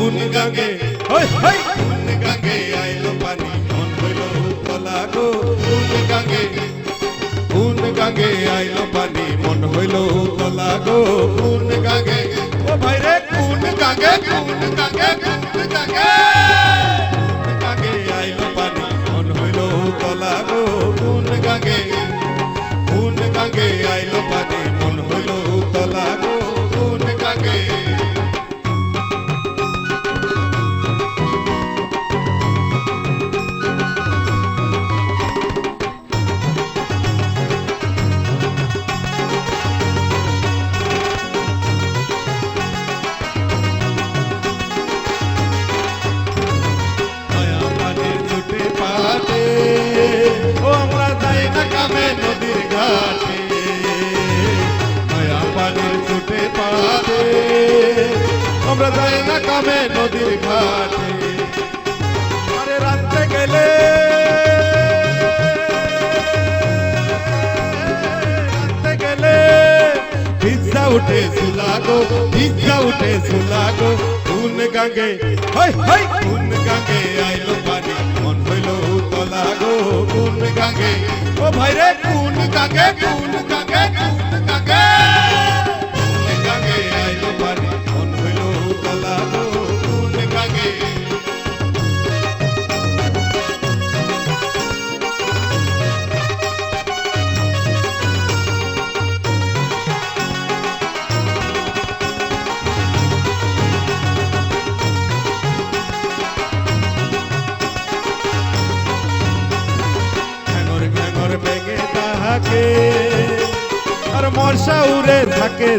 কোন গাঙ্গে হই হই কোন গাঙ্গে আইলো পানি মন হইল উতলা গো কোন গাঙ্গে আইলো পানি মন হইল উতলা গো কোন গাঙ্গে ও ভাই রে কোন গাঙ্গে আইলো পানি মন হইল উতলা গো কোন গাঙ্গে আইলো পানি মন হইল উতলা গো কোন গাঙ্গে ও আমরা যাই না কামে নদীর ঘাটে নয়া পানির ছুটে পাতে আমরা যাই না কামে নদীর ঘাটে আরে রাতে গেলে ভিজা উঠে সুলাগো কোন গাঙ্গে হই হই কোন গাঙ্গে আইলো পানি মন হইল উতলা গো কোন গাঙ্গে ও ভাই রে কোন গাঙ্গে আইলো পানি মন হইল উতলা গো কোন গাঙ্গে বেগে থাকে আর মশা উড়ে থাকে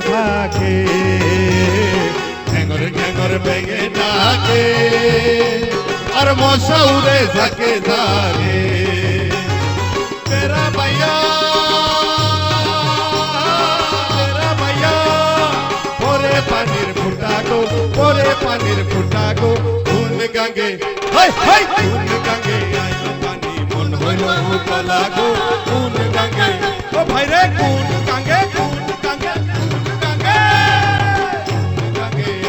ঘ্যাঙর বেগে থাকে আর মশা উড়ে থাকে তেরা ভাইয়া পরে পানির ফুটা গো কোন গাঙ্গে কোন গাঙ্গে আইলো পানি মন হইল উতলা গো কোন গাঙ্গে ও ভাই রে কোন গাঙ্গে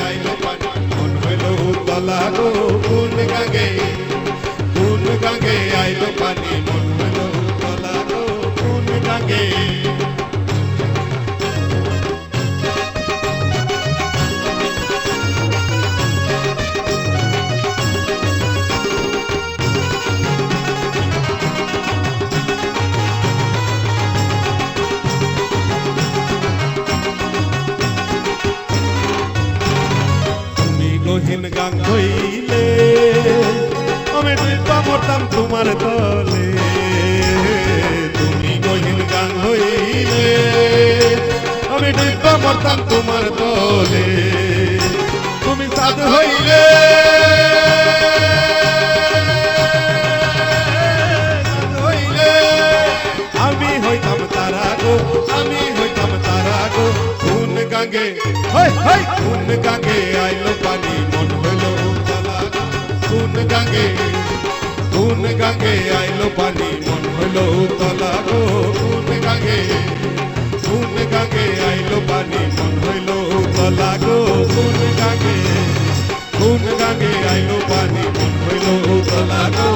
আইলো পানি মন হইল উতলা গো কোন গাঙ্গে আইলো পানি মন হইল উতলা গো কোন গাঙ্গে গহীন গান হইলে আমি ডুবা মরতাম তোমার তলে তুমি গহীন গান হইলে আমি ডুবা মরতাম তোমার তলে তুমি সাধ হইলে আমি হইতাম তারা গো কোন গাঙ্গে কোন গাঙ্গে আইলো পানি মন হইল উতলা কোন গাঙ্গে আইলো পানি মন হইল উতলা গো কোন গাঙ্গে আইলো পানি মন হইল উতলা গো কোন গাঙ্গে আইলো পানি মন হইল উতলা গো